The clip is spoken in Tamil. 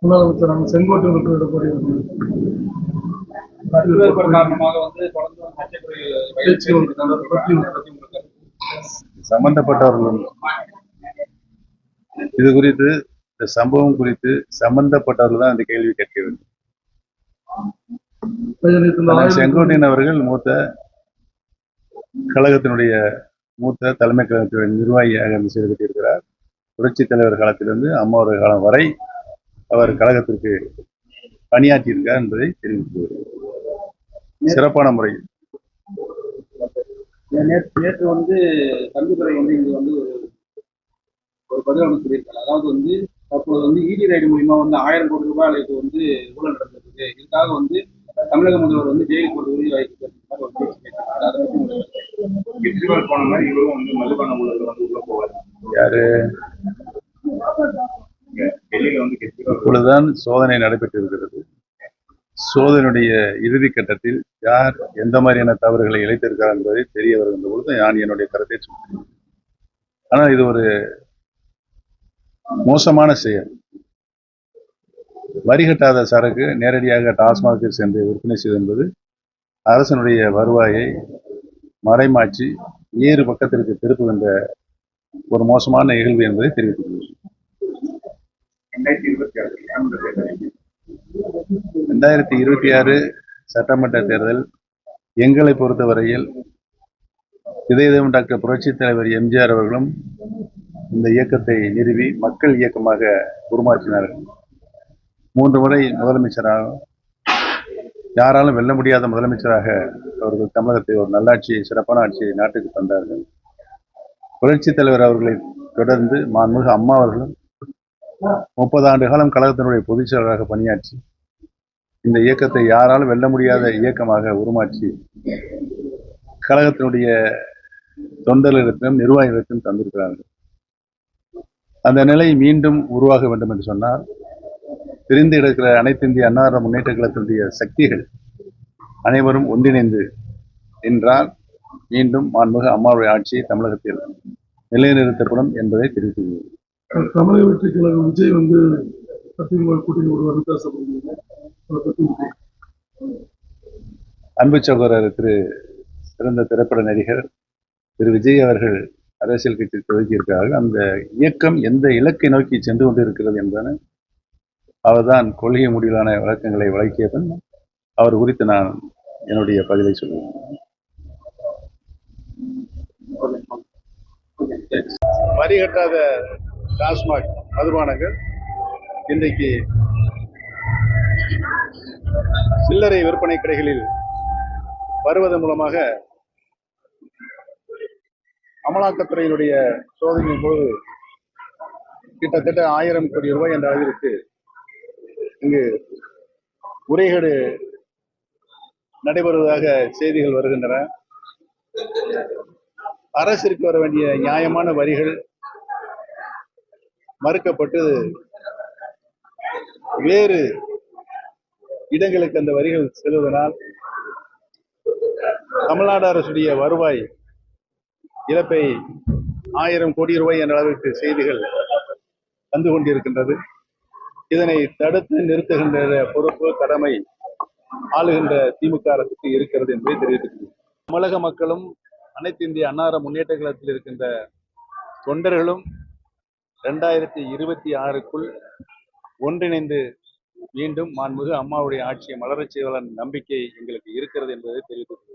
முதலமைச்சர் நம்ம செங்கோட்டையன் விட்டு காரணமாக வந்து சம்பந்தப்பட்டவர்கள் இது குறித்து இந்த சம்பவம் குறித்து சம்பந்தப்பட்டவர்கள் தான் இந்த கேள்வி கேட்க வேண்டும். செங்கோட்டையன் அவர்கள் மூத்த கழகத்தினுடைய மூத்த தலைமை கழகத்தினுடைய நிர்வாகியாக செயல்பட்டிருக்கிறார். புரட்சி தலைவர் காலத்திலிருந்து அம்மாவுடைய காலம் வரை அவர் கழகத்திற்கு பணியாற்றியிருக்கார் என்பதை தெரிவித்து சிறப்பான முறையில். நேற்று வந்து தம்பிதுரை வந்து இங்க வந்து ஒரு பதில் ஒன்று சொல்லியிருக்காங்க. அதாவது வந்து தற்போது வந்து இடி ரைடு மூலியமா வந்து 1000 கோடி ரூபாய்க்கு வந்து ஊழல் நடந்திருக்கு. இதுக்காக வந்து தமிழக முதல்வர் வந்து ஜெயிலுக்கு போட்டு உறுதி வாய்ப்பு கெஜ்ரிவால் போன மாதிரி இவரும் வந்து மதுபான ஊழல் வந்து உள்ள போவார். யாரு டெல்லியில வந்து இப்பொழுதுதான் சோதனை நடைபெற்று இருக்கிறது. சோதனையுடைய இறுதி கட்டத்தில் யார் எந்த மாதிரியான தவறுகளை இழைத்திருக்கிறார் என்பதை தெரிய வருகின்ற பொழுது நான் என்னுடைய கருத்தை சொல்கிறேன். ஆனால் இது ஒரு மோசமான செயல். வரிகட்டாத சரக்கு நேரடியாக டாஸ்மாகில் சென்று விற்பனை செய்வது என்பது அரசனுடைய வருவாயை மறைமாற்றி வேறு பக்கத்திற்கு திருப்புகின்ற ஒரு மோசமான நிகழ்வு என்பதை தெரிவித்துள்ளது. 2026 சட்டமன்ற தேர்தல் எங்களை பொறுத்தவரையில் இதயம் டாக்டர் புரட்சி தலைவர் எம்ஜிஆர் அவர்களும் இந்த இயக்கத்தை நிறுவி மக்கள் இயக்கமாக உருமாற்றினார்கள். 3 முறை முதலமைச்சராக யாராலும் வெல்ல முடியாத முதலமைச்சராக அவர்கள் தமிழகத்தை ஒரு நல்லாட்சியை சிறப்பான ஆட்சியை நாட்டுக்கு தந்தார்கள். புரட்சி தலைவர் அவர்களை தொடர்ந்து மாண்புமிகு அம்மா அவர்களும் 30 ஆண்டு காலம் கழகத்தினுடைய பொதுச் செயலராக பணியாற்றி இந்த இயக்கத்தை யாராலும் வெல்ல முடியாத இயக்கமாக உருமாற்றி கழகத்தினுடைய தொண்டர்களிடத்திலும் நிர்வாகிகளிடத்திலும் தந்திருக்கிறார்கள். அந்த நிலை மீண்டும் உருவாக வேண்டும் என்று சொன்னால் பிரிந்து கிடக்கிற அனைத்து இந்திய அண்ணா முன்னேற்ற கழகத்தினுடைய சக்திகள் அனைவரும் ஒன்றிணைந்து என்றால் மீண்டும் மாண்புமிகு அம்மாவுடைய ஆட்சி தமிழகத்தில் நிலைநிறுத்தப்படும் என்பதை தெரிவித்துள்ளது. தமிழக வெற்றி கழகம் விஜய் வந்து கூட்டணி ஒருவர் பேசப்படுகிறது. அன்பு சகோதரர் திரு சிறந்த திரைப்பட நடிகர் திரு விஜய் அவர்கள் அரசியல் கட்சி துவக்கியிருக்கிறார்கள். அந்த இயக்கம் எந்த இலக்கை நோக்கி சென்று கொண்டிருக்கிறது என்பன அவர்தான் கொள்கை முடிவிலான விளக்கங்களை வழங்கியதன் அவர் குறித்து நான் என்னுடைய பதிலை சொல்லுவேன். வரி கட்டாத டாஸ்மாக் மதுபானங்கள் இன்றைக்கு சில்லறை விற்பனை கடைகளில் வருவதன் மூலமாக அமலாக்கத்துறையினுடைய சோதனையின் போது கிட்டத்தட்ட 1000 கோடி ரூபாய் என்ற அளவிற்கு இங்கு முறைகேடு நடைபெறுவதாக செய்திகள் வருகின்றன. அரசிற்கு வர வேண்டிய நியாயமான வரிகள் மறுக்கப்பட்டு வேறு இடங்களுக்கு அந்த வரிகள் செல்வதனால் தமிழ்நாடு அரசுடைய வருவாய் இழப்பை 1000 கோடி ரூபாய் என்ற அளவிற்கு செய்திகள் வந்து கொண்டிருக்கின்றது. இதனை தடுத்து நிறுத்துகின்ற பொறுப்பு கடமை ஆளுகின்ற திமுக அரசுக்கு இருக்கிறது என்பதை தெரிவித்துள்ளது. தமிழக மக்களும் அனைத்து இந்திய அண்ணா முன்னேற்ற கழகத்தில் இருக்கின்ற தொண்டர்களும் 2026க்குள் ஒன்றிணைந்து மீண்டும் மாண்புமிகு அம்மாவுடைய ஆட்சியை மலரச் செய்வதன் நம்பிக்கை எங்களுக்கு இருக்கிறது என்பதை தெரிவித்துள்ளது.